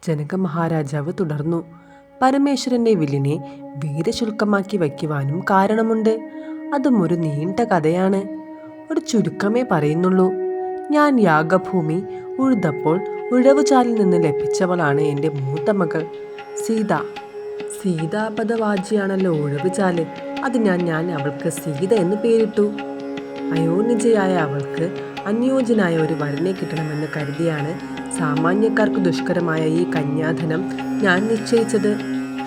ജനക മഹാരാജാവ് തുടർന്നു. പരമേശ്വരന്റെ വില്ലിനെ വീരശുൽക്കമാക്കി വയ്ക്കുവാനും കാരണമുണ്ട്. അതും ഒരു നീണ്ട കഥയാണ്. ഒരു ചുരുക്കമേ പറയുന്നുള്ളൂ. ഞാൻ യാഗഭൂമി ഉഴുതപ്പോൾ ഉഴവുചാലിൽ നിന്ന് ലഭിച്ചവളാണ് എൻ്റെ മൂത്ത മകൾ സീത. സീതാപദവാജിയാണല്ലോ ഉഴവുചാല്. അതിനാൽ ഞാൻ അവൾക്ക് സീത എന്ന് പേരിട്ടു. അയോനിജയായ അവൾക്ക് അനുയോജ്യനായ ഒരു വരനെ കിട്ടണമെന്ന് കരുതിയാണ് സാമാന്യക്കാർക്ക് ദുഷ്കരമായ ഈ കന്യാധനം ഞാൻ നിശ്ചയിച്ചത്.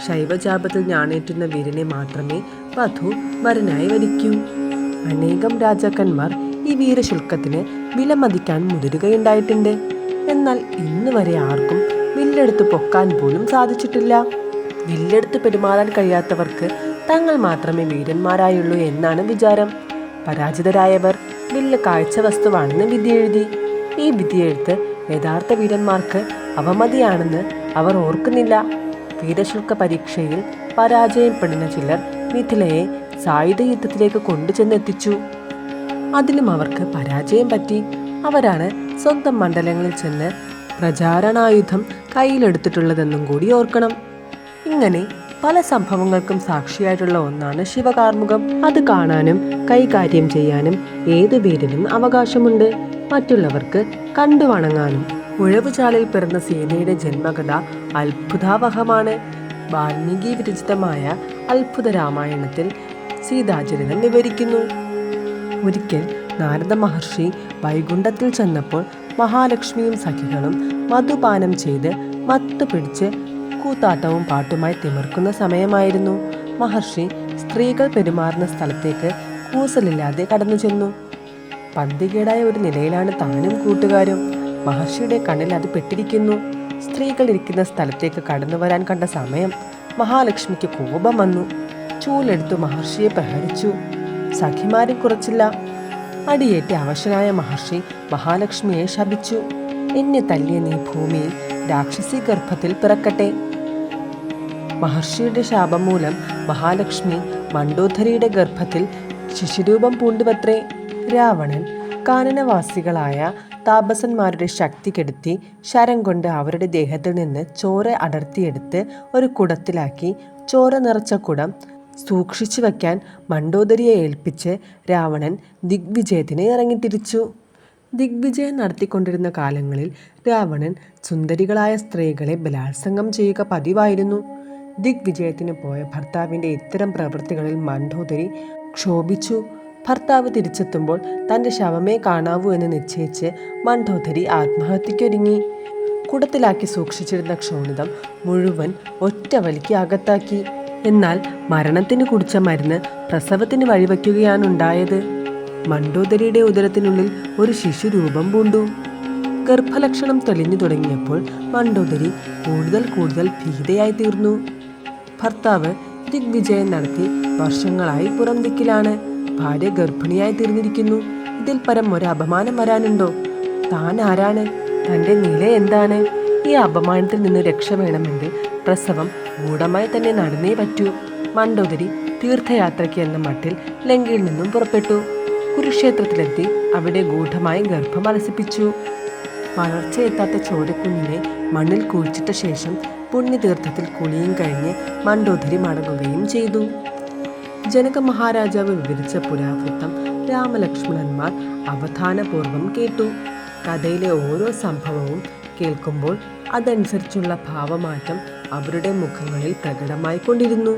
ശൈവജാപത്തിൽ ഞാണേറ്റുന്ന വീരനെ മാത്രമേ വധു വരനായി വരിക്കൂ. അനേകം രാജാക്കന്മാർ ഈ വീരശുൽക്കത്തിന് വിലമതിക്കാൻ മുതിരുകയുണ്ടായിട്ടുണ്ട്. എന്നാൽ ഇന്ന് വരെ ആർക്കും വില്ലെടുത്ത് പൊക്കാൻ പോലും സാധിച്ചിട്ടില്ല. വില്ലെടുത്ത് പെരുമാറാൻ കഴിയാത്തവർക്ക് തങ്ങൾ മാത്രമേ വീരന്മാരായുള്ളൂ എന്നാണ് വിചാരം. പരാജിതരായവർ വില്ല് കാഴ്ച വസ്തുവാണെന്ന് വിധിയെഴുതി. ഈ വിധിയെഴുത്ത് യഥാർത്ഥ വീരന്മാർക്ക് അവമതിയാണെന്ന് അവർ ഓർക്കുന്നില്ല. വീരശുൽക്ക പരീക്ഷയിൽ പരാജയപ്പെടുന്ന ചിലർ മിഥിലയെ സായുധ യുദ്ധത്തിലേക്ക് കൊണ്ടുചെന്നെത്തിച്ചു. അതിലും അവർക്ക് പരാജയം പറ്റി. അവരാണ് സ്വന്തം മണ്ഡലങ്ങളിൽ ചെന്ന് പ്രചാരണായുധം കയ്യിലെടുത്തിട്ടുള്ളതെന്നും കൂടി ഓർക്കണം. ഇങ്ങനെ പല സംഭവങ്ങൾക്കും സാക്ഷിയായിട്ടുള്ള ഒന്നാണ് ശിവകാർമുകം. അത് കാണാനും കൈകാര്യം ചെയ്യാനും ഏതു വീരനും അവകാശമുണ്ട്. മറ്റുള്ളവർക്ക് കണ്ടു വണങ്ങാനും. ഉഴവുചാലിൽ പിറന്ന സീതയുടെ ജന്മകഥ അത്ഭുതാവഹമാണ്. വാൽമീകി വിരചിതമായ അത്ഭുത രാമായണത്തിൽ സീതാചരിതം വിവരിക്കുന്നു. ഒരിക്കൽ നാരദ മഹർഷി വൈകുണ്ഠത്തിൽ ചെന്നപ്പോൾ മഹാലക്ഷ്മിയും സഖികളും മധുപാനം ചെയ്ത് മത്തു പിടിച്ച് കൂത്താട്ടവും പാട്ടുമായി തിമിർക്കുന്ന സമയമായിരുന്നു. മഹർഷി സ്ത്രീകൾ പെരുമാറുന്ന സ്ഥലത്തേക്ക് കൂസലില്ലാതെ കടന്നു ചെന്നു. പന്തികേടായ ഒരു നിലയിലാണ് താനും കൂട്ടുകാരും. മഹർഷിയുടെ കണ്ണിൽ അത് പെട്ടിരിക്കുന്നു. സ്ത്രീകൾ ഇരിക്കുന്ന സ്ഥലത്തേക്ക് കടന്നു വരാൻ കണ്ട സമയം മഹാലക്ഷ്മിക്ക് കോപം വന്നു. ചൂലെടുത്തു മഹർഷിയെ പ്രഹരിച്ചു. സഖിമാരും കുറച്ചില്ല. അടിയേറ്റ് അവശനായ മഹർഷി മഹാലക്ഷ്മിയെ ശപിച്ചു. എന്നെ തല്ലിയ നീ ഭൂമിയിൽ രാക്ഷസി ഗർഭത്തിൽ പിറക്കട്ടെ. മഹർഷിയുടെ ശാപം മൂലം മഹാലക്ഷ്മി മണ്ഡോധരിയുടെ ഗർഭത്തിൽ ശിശുരൂപം പൂണ്ടുവത്രേ. രാവണൻ കാനനവാസികളായ താപസന്മാരുടെ ശക്തി കെടുത്തി ശരം കൊണ്ട് അവരുടെ ദേഹത്തിൽ നിന്ന് ചോര അടർത്തിയെടുത്ത് ഒരു കുടത്തിലാക്കി ചോര നിറച്ച കുടം സൂക്ഷിച്ചു വയ്ക്കാൻ മണ്ഡോദരിയെ ഏൽപ്പിച്ച് രാവണൻ ദിഗ്വിജയത്തിന് ഇറങ്ങിത്തിരിച്ചു. ദിഗ്വിജയം നടത്തിക്കൊണ്ടിരുന്ന കാലങ്ങളിൽ രാവണൻ സുന്ദരികളായ സ്ത്രീകളെ ബലാത്സംഗം ചെയ്യുക പതിവായിരുന്നു. ദിഗ്വിജയത്തിന് പോയ ഭർത്താവിൻ്റെ ഇത്തരം പ്രവൃത്തികളിൽ മണ്ഡോദരി ക്ഷോഭിച്ചു. ഭർത്താവ് തിരിച്ചെത്തുമ്പോൾ തൻ്റെ ശവമേ കാണാവൂ എന്ന് നിശ്ചയിച്ച് മണ്ഡോദരി ആത്മഹത്യക്കൊരുങ്ങി. കുടത്തിലാക്കി സൂക്ഷിച്ചിരുന്ന ക്ഷോണിതം മുഴുവൻ ഒറ്റ വലിക്ക് അകത്താക്കി. എന്നാൽ മരണത്തിന് കുടിച്ച മരുന്ന് പ്രസവത്തിന് വഴിവെക്കുകയാണുണ്ടായത്. മണ്ഡോദരിയുടെ ഉദരത്തിനുള്ളിൽ ഒരു ശിശു രൂപം പൂണ്ടു. ഗർഭലക്ഷണം തെളിഞ്ഞു തുടങ്ങിയപ്പോൾ മണ്ഡോദരി കൂടുതൽ ഭീതയായി തീർന്നു. ഭർത്താവ് ദിഗ്വിജയം നടത്തി വർഷങ്ങളായി പുറം ദിക്കിലാണ്. ഭാര്യ ഗർഭിണിയായി തീർന്നിരിക്കുന്നു. ഇതിൽ പരം ഒരു അപമാനം വരാനുണ്ടോ? താൻ ആരാണ്? തൻ്റെ നില എന്താണ്? ഈ അപമാനത്തിൽ നിന്ന് രക്ഷ വേണമെങ്കിൽ പ്രസവം ഗൂഢമായി തന്നെ നടന്നേ പറ്റൂ. മണ്ഡോദരി തീർത്ഥയാത്രയ്ക്ക് എന്ന മട്ടിൽ ലങ്കയിൽ നിന്നും പുറപ്പെട്ടു. കുരുക്ഷേത്രത്തിലെത്തി അവിടെ ഗൂഢമായി ഗർഭം അലസിപ്പിച്ചു. വളർച്ചയെത്താത്ത ചോരക്കുഞ്ഞിനെ മണ്ണിൽ കുഴിച്ചിട്ട ശേഷം പുണ്യതീർത്ഥത്തിൽ കുളിയും കഴിഞ്ഞ് മണ്ഡോദരി മടങ്ങുകയും ചെയ്തു. ജനക മഹാരാജാവ് വിവരിച്ച പുരാവൃത്തം രാമലക്ഷ്മണന്മാർ അവധാനപൂർവം കേട്ടു. കഥയിലെ ഓരോ സംഭവവും കേൾക്കുമ്പോൾ അതനുസരിച്ചുള്ള ഭാവമാറ്റം അവരുടെ മുഖങ്ങളിൽ പ്രകടമായിക്കൊണ്ടിരുന്നു.